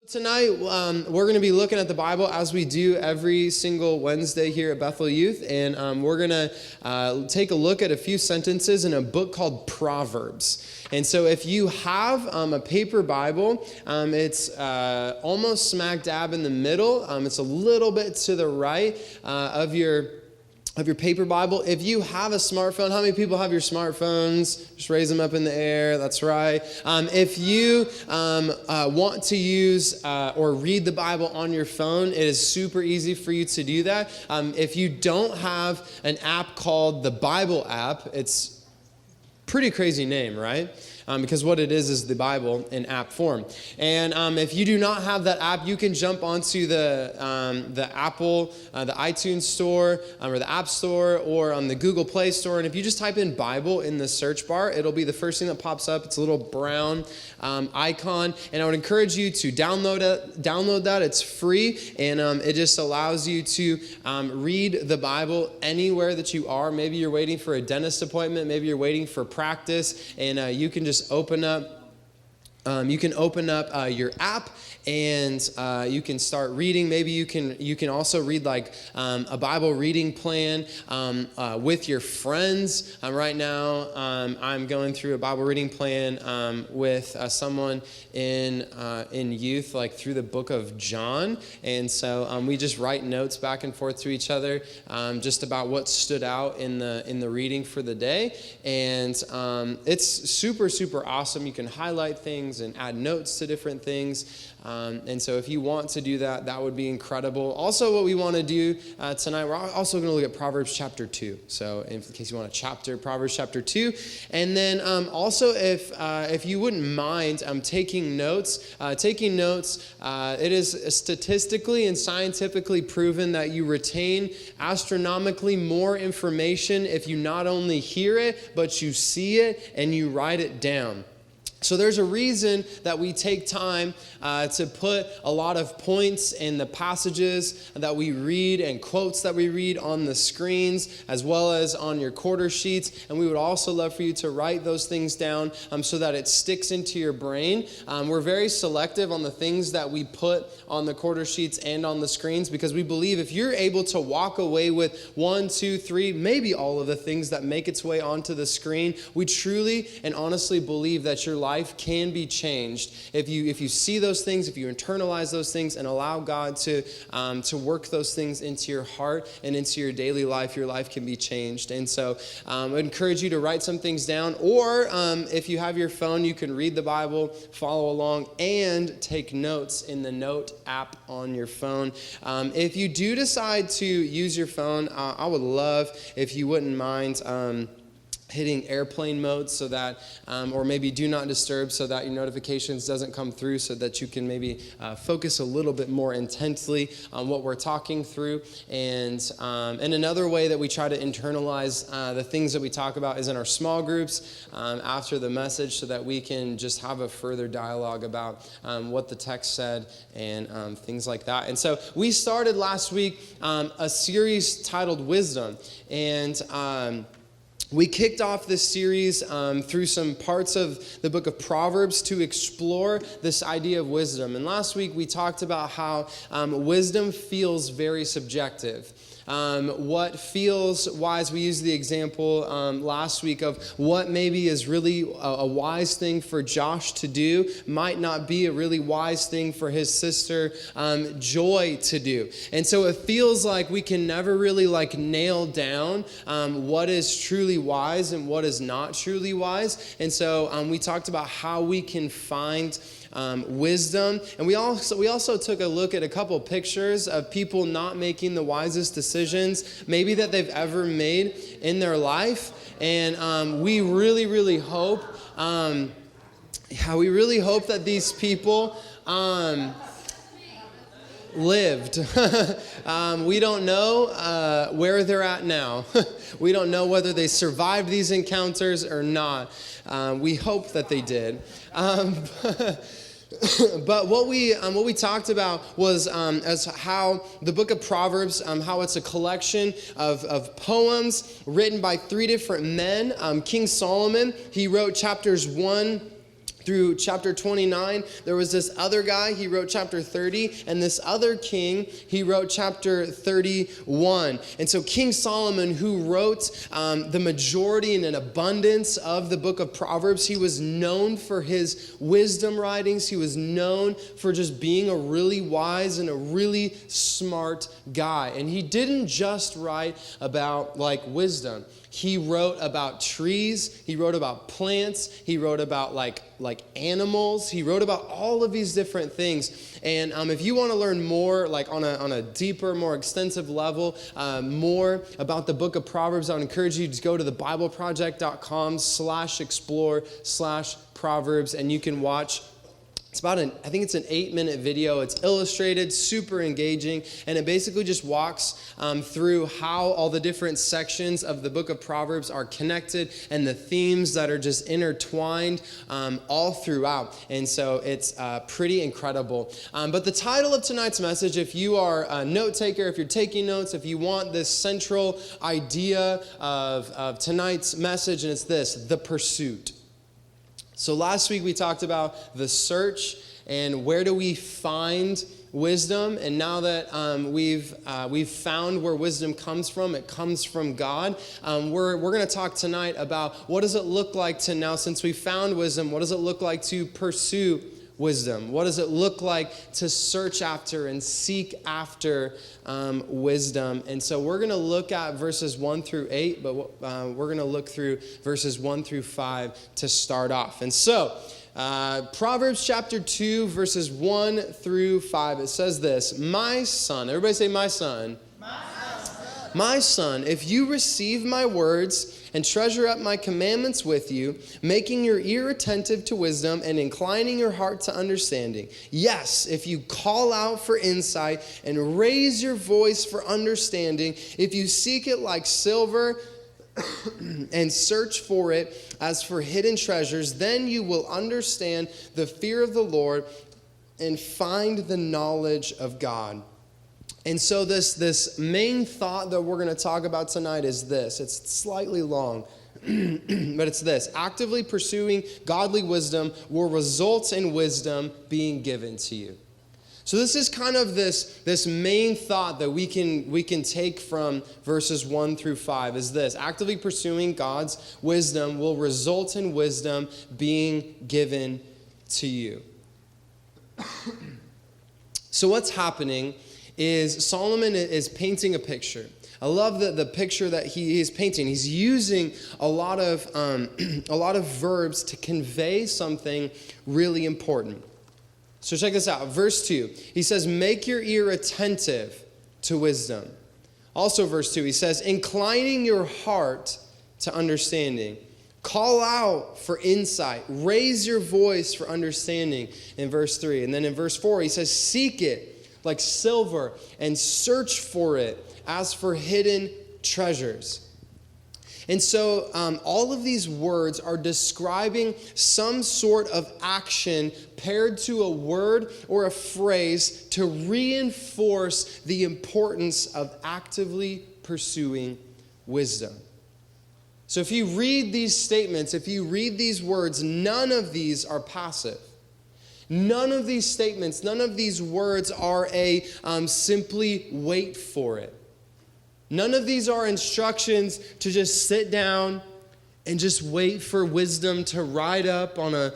Tonight, we're going to be looking at the Bible as we do every single Wednesday here at Bethel Youth, and we're going to take a look at a few sentences in a book called Proverbs. And so if you have a paper Bible, it's almost smack dab in the middle. It's a little bit to the right of your paper Bible. If you have a smartphone, how many people have your smartphones? Just raise them up in the air. That's right. If you want to use or read the Bible on your phone, it is super easy for you to do that. If you don't have an app called the Bible app, it's a pretty crazy name, right? Because what it is the Bible in app form. And if you do not have that app, you can jump onto the Apple, the iTunes store, or the App Store, or on the Google Play Store. And if you just type in Bible in the search bar, it'll be the first thing that pops up. It's a little brown icon. And I would encourage you to download that. It's free, and it just allows you to read the Bible anywhere that you are. Maybe you're waiting for a dentist appointment. Maybe you're waiting for practice, and you can just open up your app, and you can start reading. Maybe you can also read like a Bible reading plan with your friends. Right now, I'm going through a Bible reading plan with someone in youth, like through the book of John. And so we just write notes back and forth to each other, just about what stood out in the reading for the day. And it's super, super awesome. You can highlight things and add notes to different things. And so if you want to do that, that would be incredible. Also, what we want to do tonight, we're also going to look at Proverbs chapter 2. So in case you want a chapter, Proverbs chapter 2. And then also, if you wouldn't mind taking notes, it is statistically and scientifically proven that you retain astronomically more information if you not only hear it, but you see it and you write it down. So there's a reason that we take time to put a lot of points in the passages that we read and quotes that we read on the screens, as well as on your quarter sheets. And we would also love for you to write those things down so that it sticks into your brain. We're very selective on the things that we put on the quarter sheets and on the screens, because we believe if you're able to walk away with 1, 2, 3, maybe all of the things that make its way onto the screen, we truly and honestly believe that your life can be changed if you see those things, if you internalize those things, and allow God to work those things into your heart and into your daily life. Your life can be changed. And so I would encourage you to write some things down, or if you have your phone, you can read the Bible, follow along, and take notes in the note app on your phone. If you do decide to use your phone, I would love if you wouldn't mind hitting airplane mode, so that, or maybe do not disturb, so that your notifications doesn't come through, so that you can maybe focus a little bit more intensely on what we're talking through. And another way that we try to internalize the things that we talk about is in our small groups after the message, so that we can just have a further dialogue about what the text said and things like that. And so we started last week a series titled Wisdom, and we kicked off this series through some parts of the book of Proverbs to explore this idea of wisdom. And last week we talked about how wisdom feels very subjective. What feels wise, we used the example last week of what maybe is really a wise thing for Josh to do might not be a really wise thing for his sister Joy to do. And so it feels like we can never really nail down what is truly wise and what is not truly wise. And so we talked about how we can find wisdom. And we also took a look at a couple pictures of people not making the wisest decisions maybe that they've ever made in their life. And we really, really hope that these people lived. We don't know where they're at now. We don't know whether they survived these encounters or not. We hope that they did. But what we talked about was as how the book of Proverbs, how it's a collection of poems written by 3 different men. King Solomon, he wrote chapters 1 through chapter 29, there was this other guy, he wrote chapter 30, and this other king, he wrote chapter 31. And so King Solomon, who wrote the majority and an abundance of the book of Proverbs, he was known for his wisdom writings. He was known for just being a really wise and a really smart guy. And he didn't just write about like wisdom. He wrote about trees. He wrote about plants. He wrote about like animals. He wrote about all of these different things. And if you want to learn more, like on a deeper, more extensive level, more about the book of Proverbs, I would encourage you to go to thebibleproject.com/explore/Proverbs, and you can watch. It's I think it's an 8-minute video. It's illustrated, super engaging, and it basically just walks through how all the different sections of the book of Proverbs are connected and the themes that are just intertwined all throughout. And so it's pretty incredible. But the title of tonight's message, if you are a note taker, if you're taking notes, if you want this central idea of tonight's message, and it's this: the pursuit. So last week we talked about the search and where do we find wisdom. And now that we've found where wisdom comes from, it comes from God. We're going to talk tonight about what does it look like to now, since we found wisdom, what does it look like to pursue wisdom? What does it look like to search after and seek after wisdom? And so we're going to look at verses 1 through 8, but we're going to look through verses 1 through 5 to start off. And so Proverbs chapter 2, verses 1 through 5, it says this: my son, everybody say my son. My son, if you receive my words and treasure up my commandments with you, making your ear attentive to wisdom and inclining your heart to understanding. Yes, if you call out for insight and raise your voice for understanding, if you seek it like silver and search for it as for hidden treasures, then you will understand the fear of the Lord and find the knowledge of God. And so this main thought that we're going to talk about tonight is this. It's slightly long, but it's this: actively pursuing godly wisdom will result in wisdom being given to you. So this is kind of this main thought that we can take from verses 1 through 5 is this: actively pursuing God's wisdom will result in wisdom being given to you. So what's happening is Solomon is painting a picture. I love the picture that he is painting. He's using a lot of verbs to convey something really important. So check this out. Verse 2, he says, make your ear attentive to wisdom. Also verse 2, he says, inclining your heart to understanding. Call out for insight. Raise your voice for understanding in verse 3. And then in verse 4, he says, seek it like silver and search for it as for hidden treasures. And so all of these words are describing some sort of action paired to a word or a phrase to reinforce the importance of actively pursuing wisdom. So if you read these statements, if you read these words, none of these are passive. None of these statements, none of these words are simply wait for it. None of these are instructions to just sit down and just wait for wisdom to ride up on a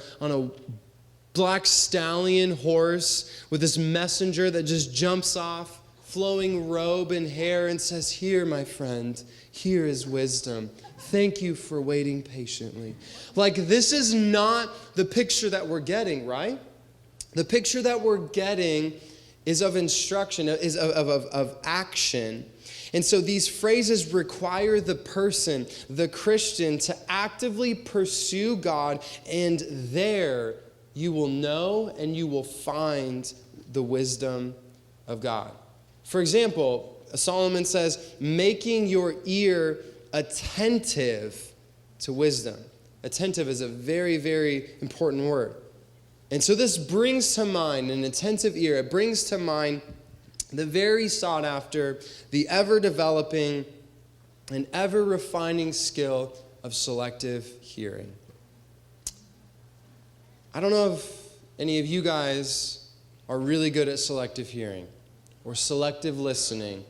black stallion horse with this messenger that just jumps off, flowing robe and hair, and says, here, my friend, here is wisdom. Thank you for waiting patiently. Like, this is not the picture that we're getting, right? The picture that we're getting is of instruction, is of action. And so these phrases require the person, the Christian, to actively pursue God, and there you will know and you will find the wisdom of God. For example, Solomon says, making your ear attentive to wisdom. Attentive is a very, very important word. And so this brings to mind an attentive ear. It brings to mind the very sought after, the ever developing and ever refining skill of selective hearing. I don't know if any of you guys are really good at selective hearing or selective listening.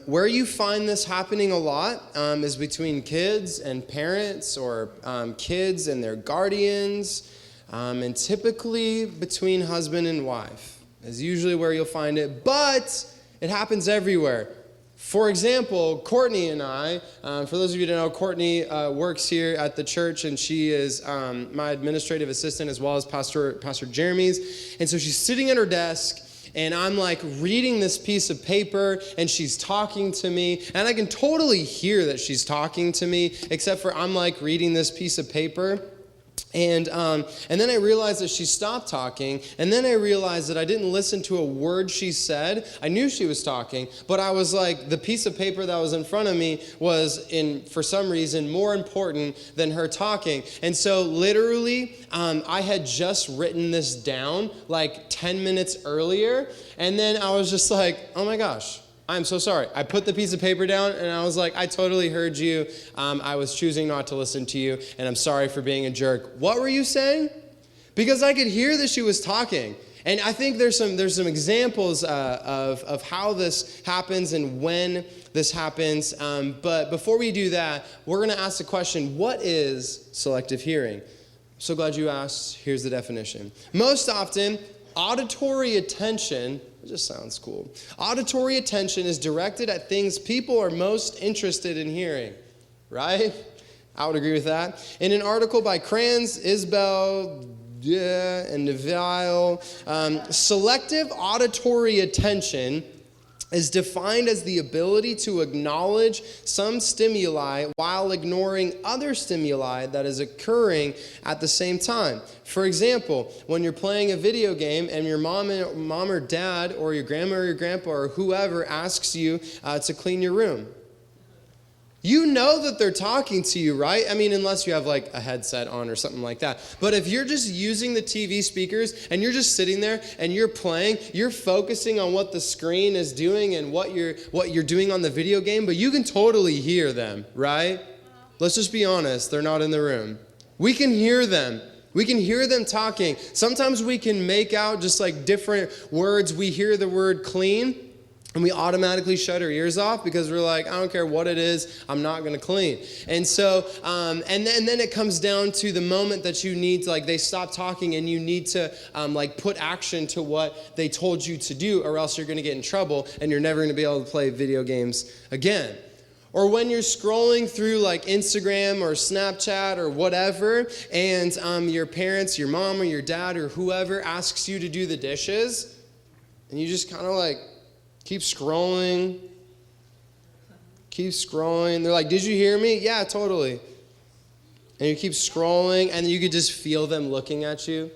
Where you find this happening a lot is between kids and parents, or kids and their guardians, and typically between husband and wife is usually where you'll find it, but it happens everywhere. For example, Courtney and I, for those of you who don't know, Courtney works here at the church, and she is my administrative assistant as well as Pastor Jeremy's. And so she's sitting at her desk, and I'm like reading this piece of paper, and she's talking to me, and I can totally hear that she's talking to me, except for I'm like reading this piece of paper. And then I realized that she stopped talking, and then I realized that I didn't listen to a word she said. I knew she was talking, but I was like, the piece of paper that was in front of me was, for some reason, more important than her talking. And so literally, I had just written this down like 10 minutes earlier, and then I was just like, oh my gosh, I'm so sorry. I put the piece of paper down, and I was like, I totally heard you. I was choosing not to listen to you, and I'm sorry for being a jerk. What were you saying? Because I could hear that she was talking. And I think there's some examples of how this happens and when this happens. But before we do that, we're going to ask the question, what is selective hearing? I'm so glad you asked. Here's the definition. Most often, auditory attention, it just sounds cool. Auditory attention is directed at things people are most interested in hearing, right? I would agree with that. In an article by Kranz, Isbell, and Neville, selective auditory attention is defined as the ability to acknowledge some stimuli while ignoring other stimuli that is occurring at the same time. For example, when you're playing a video game and your mom or dad or your grandma or your grandpa or whoever asks you to clean your room. You know that they're talking to you, right? I mean, unless you have like a headset on or something like that. But if you're just using the TV speakers and you're just sitting there and you're playing, you're focusing on what the screen is doing and what you're doing on the video game, but you can totally hear them, right? Let's just be honest, they're not in the room. We can hear them. We can hear them talking. Sometimes we can make out just like different words. We hear the word clean, and we automatically shut our ears off because we're like, I don't care what it is, I'm not going to clean. And so, and then it comes down to the moment that you need to, like, they stop talking and you need to, like, put action to what they told you to do, or else you're going to get in trouble and you're never going to be able to play video games again. Or when you're scrolling through like Instagram or Snapchat or whatever, and your parents, your mom or your dad or whoever asks you to do the dishes, and you just kind of like, keep scrolling. They're like, did you hear me? Yeah, totally. And you keep scrolling, and you could just feel them looking at you.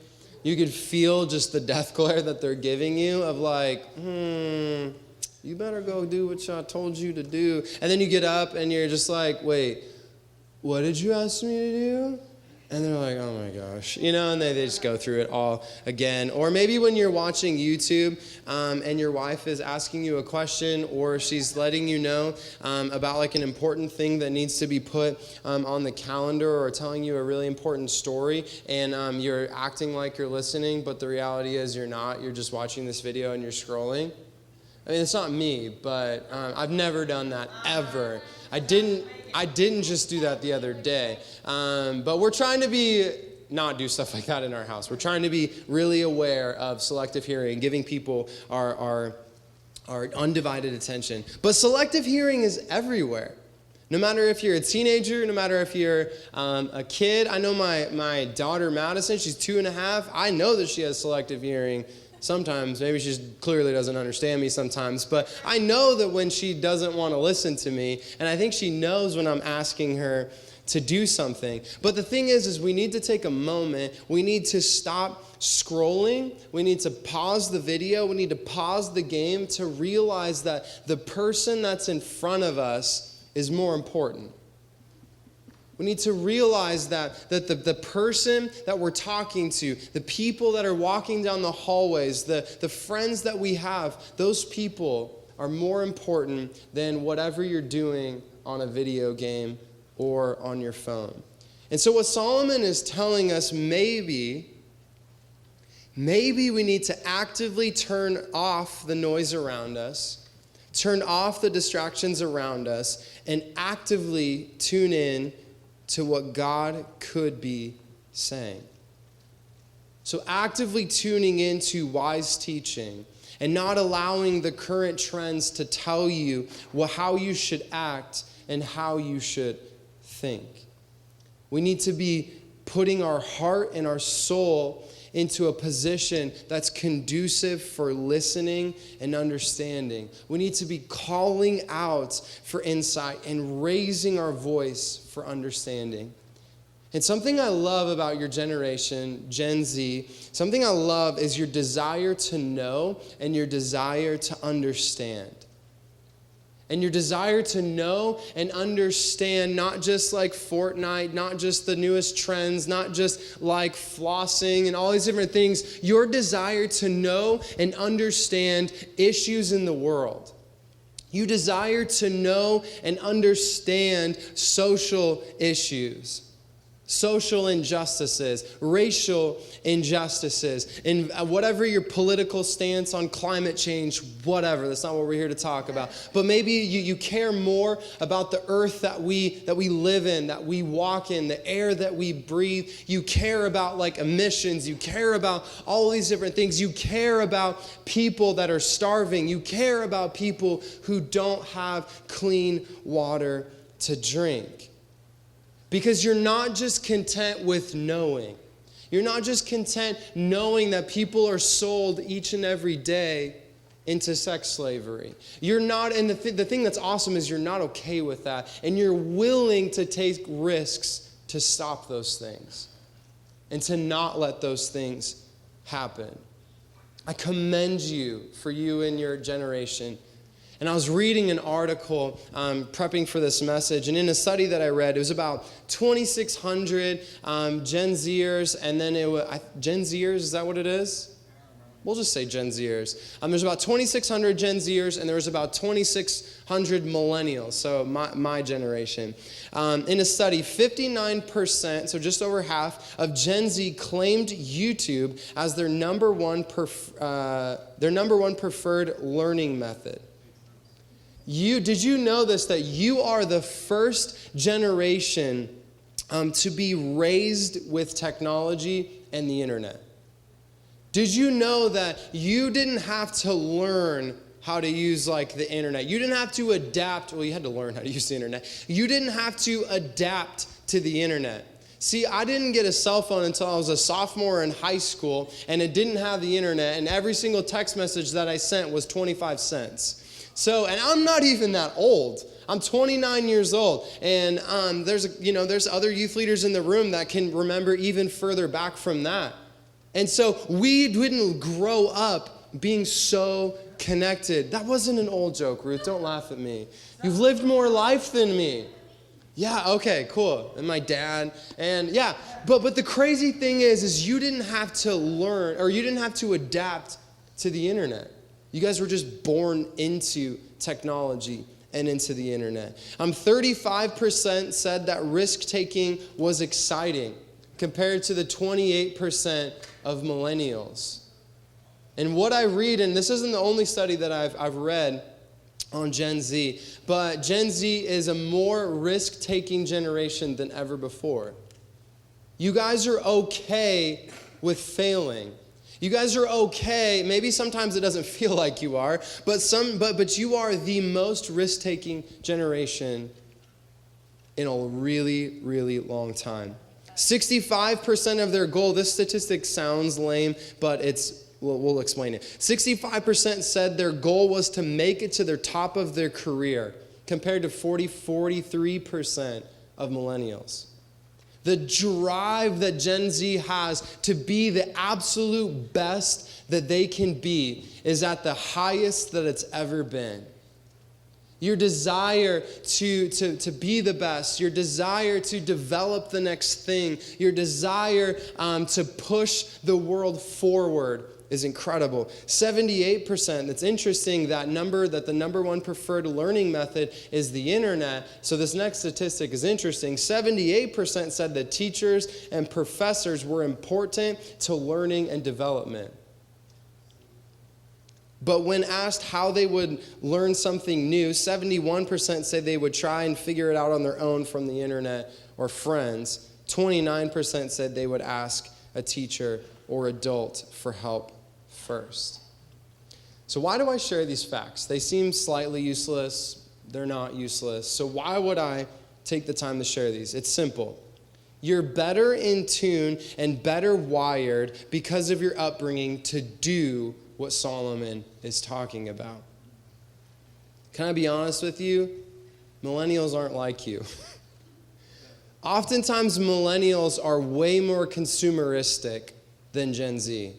You could feel just the death glare that they're giving you of like, you better go do what I told you to do. And then you get up, and you're just like, wait, what did you ask me to do? And they're like, oh my gosh, and they just go through it all again. Or maybe when you're watching YouTube and your wife is asking you a question, or she's letting you know about like an important thing that needs to be put on the calendar, or telling you a really important story, and you're acting like you're listening, but the reality is you're not. You're just watching this video and you're scrolling. I mean, it's not me, but I've never done that ever. I didn't just do that the other day. But we're trying to not do stuff like that in our house. We're trying to be really aware of selective hearing, giving people our undivided attention. But selective hearing is everywhere. No matter if you're a teenager, no matter if you're a kid. I know my daughter Madison, she's 2.5. I know that she has selective hearing. Sometimes, maybe she clearly doesn't understand me sometimes, but I know that when she doesn't want to listen to me, and I think she knows when I'm asking her to do something. But the thing is we need to take a moment. We need to stop scrolling. We need to pause the video. We need to pause the game to realize that the person that's in front of us is more important. We need to realize that the person that we're talking to, the people that are walking down the hallways, the friends that we have, those people are more important than whatever you're doing on a video game or on your phone. And so what Solomon is telling us, maybe we need to actively turn off the noise around us, turn off the distractions around us, and actively tune in to what God could be saying. So actively tuning into wise teaching and not allowing the current trends to tell you how you should act and how you should think. We need to be putting our heart and our soul into a position that's conducive for listening and understanding. We need to be calling out for insight and raising our voice for understanding. And something I love about your generation, Gen Z, something I love is your desire to know and your desire to understand. And your desire to know and understand not just like Fortnite, not just the newest trends, not just like flossing and all these different things. Your desire to know and understand issues in the world. You desire to know and understand social issues. Social injustices, racial injustices, and whatever your political stance on climate change, whatever. That's not what we're here to talk about. But maybe you care more about the earth that we live in, that we walk in, the air that we breathe. You care about like emissions. You care about all these different things. You care about people that are starving. You care about people who don't have clean water to drink. Because you're not just content with knowing. You're not just content knowing that people are sold each and every day into sex slavery. You're not, and the thing that's awesome is you're not okay with that. And you're willing to take risks to stop those things and to not let those things happen. I commend you for you and your generation. And I was reading an article, prepping for this message, and in a study that I read, it was about 2,600 Gen Zers, and then it was, Gen Zers, is that what it is? We'll just say Gen Zers. There's about 2,600 Gen Zers, and there was about 2,600 millennials, so my generation. In a study, 59%, so just over half, of Gen Z claimed YouTube as their number one preferred learning method. Did you know this, that you are the first generation to be raised with technology and the internet? Did you know that you didn't have to learn how to use like the internet? You didn't have to adapt. Well, you had to learn how to use the internet. You didn't have to adapt to the internet. See, I didn't get a cell phone until I was a sophomore in high school, and it didn't have the internet, and every single text message that I sent was 25 cents. So, and I'm not even that old. I'm 29 years old, and there's other youth leaders in the room that can remember even further back from that. And so we didn't grow up being so connected. That wasn't an old joke, Ruth. Don't laugh at me. You've lived more life than me. Yeah, okay, cool. And my dad, and yeah. But the crazy thing is you didn't have to learn, or you didn't have to adapt to the internet. You guys were just born into technology and into the internet. 35% said that risk-taking was exciting compared to the 28% of millennials. And what I read, and this isn't the only study that I've read on Gen Z, but Gen Z is a more risk-taking generation than ever before. You guys are okay with failing. You guys are okay. Maybe sometimes it doesn't feel like you are, but you are the most risk-taking generation in a really, really long time. 65% of their goal, this statistic sounds lame, but we'll explain it. 65% said their goal was to make it to the top of their career, compared to 43% of millennials. The drive that Gen Z has to be the absolute best that they can be is at the highest that it's ever been. Your desire to be the best, your desire to develop the next thing, your desire to push the world forward is incredible. 78%, it's interesting that the number one preferred learning method is the internet. So this next statistic is interesting. 78% said that teachers and professors were important to learning and development. But when asked how they would learn something new, 71% said they would try and figure it out on their own from the internet or friends. 29% said they would ask a teacher or adult for help first. So why do I share these facts? They seem slightly useless. They're not useless. So why would I take the time to share these? It's simple. You're better in tune and better wired because of your upbringing to do what Solomon is talking about. Can I be honest with you? Millennials aren't like you. Oftentimes, millennials are way more consumeristic than Gen Z.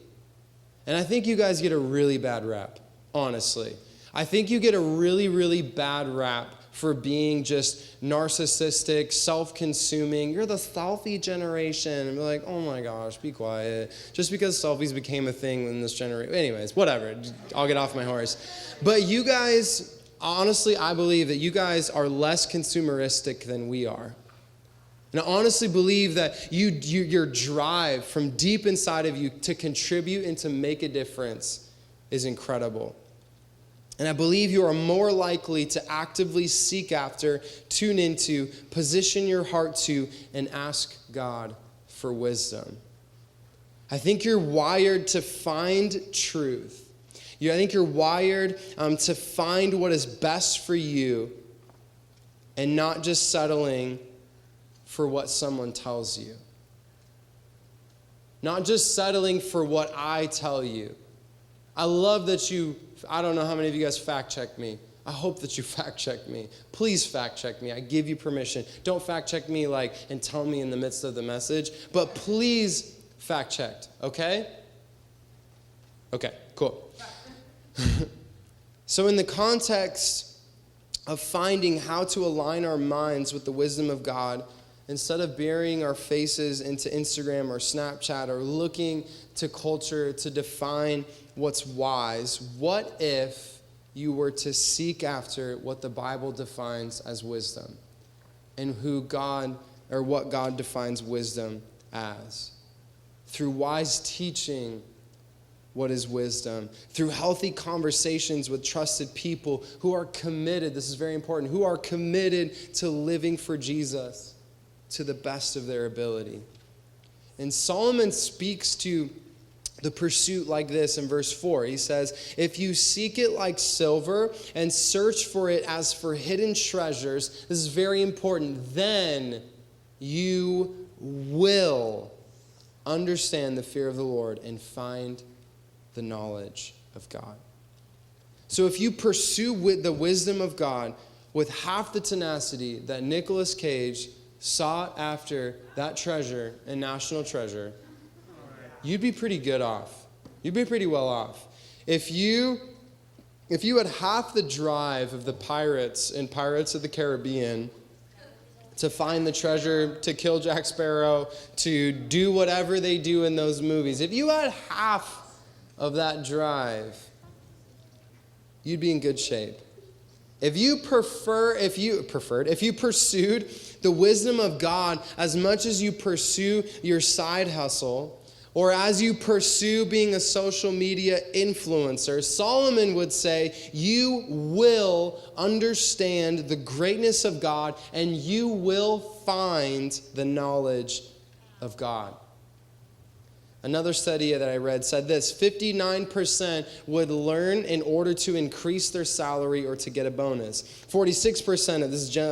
And I think you guys get a really bad rap, honestly. I think you get a really, really bad rap for being just narcissistic, self-consuming. You're the selfie generation. And be like, oh my gosh, be quiet. Just because selfies became a thing in this generation. Anyways, whatever. I'll get off my horse. But you guys, honestly, I believe that you guys are less consumeristic than we are. And I honestly believe that your drive from deep inside of you to contribute and to make a difference is incredible. And I believe you are more likely to actively seek after, tune into, position your heart to, and ask God for wisdom. I think you're wired to find truth. I think you're wired to find what is best for you and not just settling for what someone tells you. Not just settling for what I tell you. I love that I don't know how many of you guys fact check me. I hope that you fact check me. Please fact check me. I give you permission. Don't fact check me and tell me in the midst of the message, but please fact check, okay? Okay, cool. So in the context of finding how to align our minds with the wisdom of God, instead of burying our faces into Instagram or Snapchat or looking to culture to define what's wise, what if you were to seek after what the Bible defines as wisdom and what God defines wisdom as? Through wise teaching, what is wisdom? Through healthy conversations with trusted people who are committed, this is very important, who are committed to living for Jesus to the best of their ability. And Solomon speaks to the pursuit like this in verse 4. He says, if you seek it like silver and search for it as for hidden treasures, this is very important, then you will understand the fear of the Lord and find the knowledge of God. So if you pursue with the wisdom of God with half the tenacity that Nicolas Cage sought after that treasure in National Treasure, you'd be pretty good off. You'd be pretty well off. If you had half the drive of the pirates in Pirates of the Caribbean to find the treasure, to kill Jack Sparrow, to do whatever they do in those movies, if you had half of that drive, you'd be in good shape. If you pursued the wisdom of God as much as you pursue your side hustle, or as you pursue being a social media influencer, Solomon would say, you will understand the greatness of God and you will find the knowledge of God. Another study that I read said this: 59% would learn in order to increase their salary or to get a bonus. 46%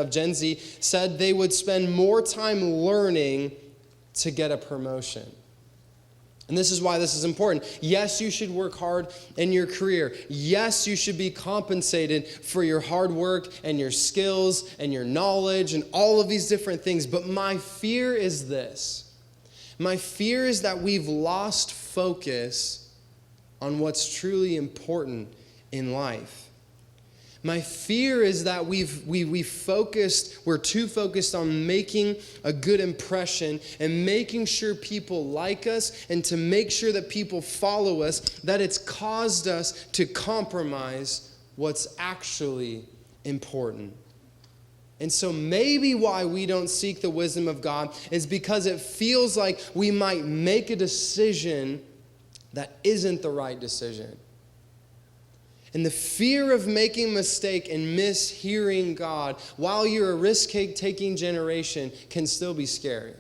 of Gen Z said they would spend more time learning to get a promotion. And this is why this is important. Yes, you should work hard in your career. Yes, you should be compensated for your hard work and your skills and your knowledge and all of these different things. But my fear is this. My fear is that we've lost focus on what's truly important in life. My fear is that we're too focused on making a good impression and making sure people like us and to make sure that people follow us, that it's caused us to compromise what's actually important. And so maybe why we don't seek the wisdom of God is because it feels like we might make a decision that isn't the right decision. And the fear of making a mistake and mishearing God while you're a risk-taking generation can still be scary.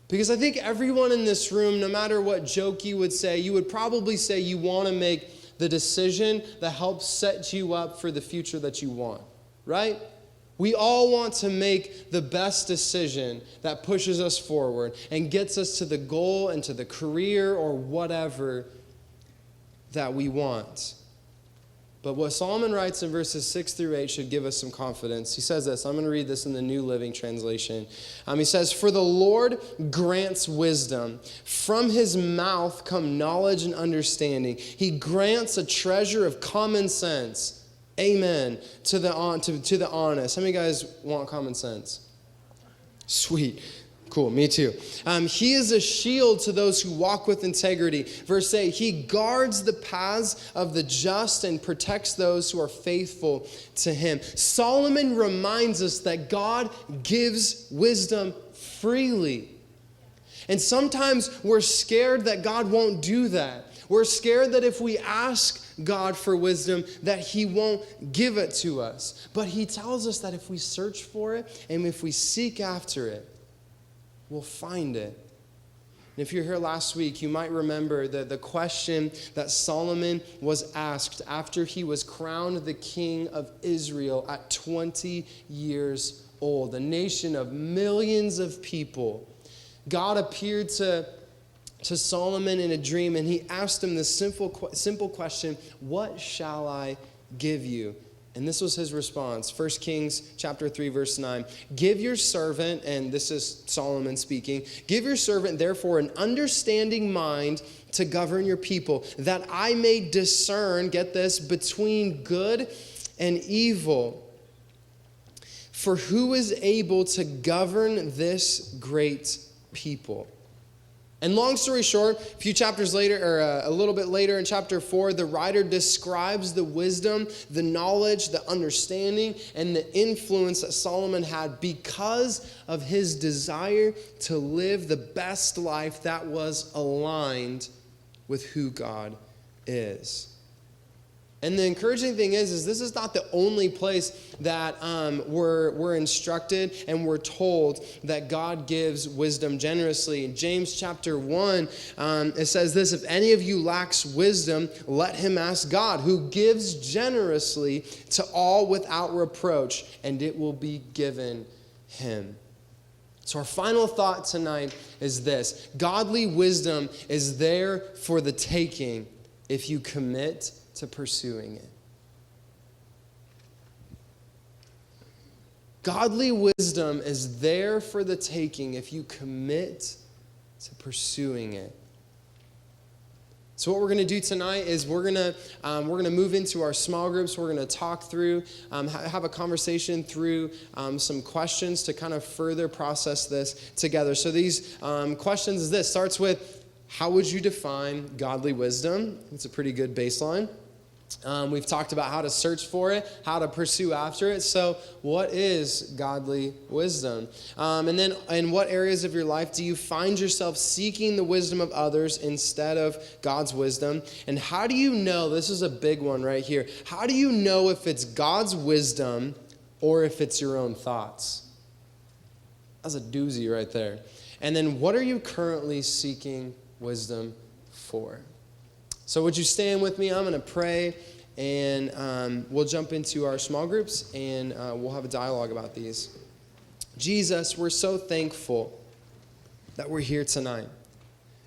Because I think everyone in this room, no matter what joke you would say, you would probably say you want to make the decision that helps set you up for the future that you want, right? We all want to make the best decision that pushes us forward and gets us to the goal and to the career or whatever that we want. But what Solomon writes in verses 6 through 8 should give us some confidence. He says this. I'm going to read this in the New Living Translation. He says, "For the Lord grants wisdom. From his mouth come knowledge and understanding. He grants a treasure of common sense." Amen. To the honest. How many guys want common sense? Sweet. Cool, me too. He is a shield to those who walk with integrity. Verse 8, he guards the paths of the just and protects those who are faithful to him. Solomon reminds us that God gives wisdom freely. And sometimes we're scared that God won't do that. We're scared that if we ask God for wisdom, that he won't give it to us. But he tells us that if we search for it and if we seek after it, we'll find it. And if you're here last week, you might remember the question that Solomon was asked after he was crowned the king of Israel at 20 years old, a nation of millions of people. God appeared to Solomon in a dream, and he asked him this simple question, "What shall I give you?" And this was his response. 1 Kings chapter 3, verse 9. "Give your servant," and this is Solomon speaking, "give your servant, therefore, an understanding mind to govern your people, that I may discern," get this, "between good and evil. For who is able to govern this great people?" And long story short, a few chapters later, or a little bit later in chapter 4, the writer describes the wisdom, the knowledge, the understanding, and the influence that Solomon had because of his desire to live the best life that was aligned with who God is. And the encouraging thing is this is not the only place that we're instructed and we're told that God gives wisdom generously. In James chapter 1, it says this, "If any of you lacks wisdom, let him ask God, who gives generously to all without reproach, and it will be given him." So our final thought tonight is this: godly wisdom is there for the taking if you commit to pursuing it. Godly wisdom is there for the taking if you commit to pursuing it. So what we're going to do tonight is we're going to move into our small groups. We're going to talk through, have a conversation through some questions to kind of further process this together. So these questions is this. Starts with, how would you define godly wisdom? It's a pretty good baseline. We've talked about how to search for it, how to pursue after it. So what is godly wisdom? And then in what areas of your life do you find yourself seeking the wisdom of others instead of God's wisdom? And how do you know, this is a big one right here, how do you know if it's God's wisdom or if it's your own thoughts? That's a doozy right there. And then what are you currently seeking wisdom for? So would you stand with me? I'm going to pray, and we'll jump into our small groups, and we'll have a dialogue about these. Jesus, we're so thankful that we're here tonight.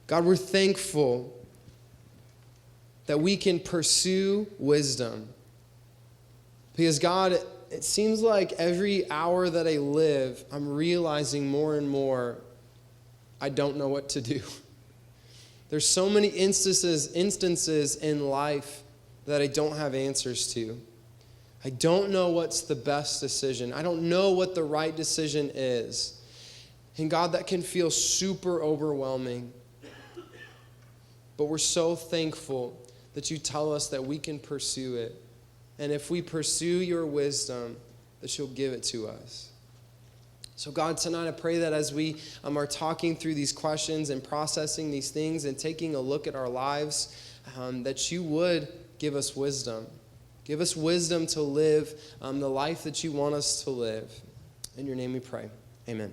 God, we're thankful that we can pursue wisdom. Because God, it seems like every hour that I live, I'm realizing more and more I don't know what to do. There's so many instances in life that I don't have answers to. I don't know what's the best decision. I don't know what the right decision is. And God, that can feel super overwhelming. But we're so thankful that you tell us that we can pursue it. And if we pursue your wisdom, that you'll give it to us. So God, tonight I pray that as we are talking through these questions and processing these things and taking a look at our lives, that you would give us wisdom. Give us wisdom to live the life that you want us to live. In your name we pray. Amen.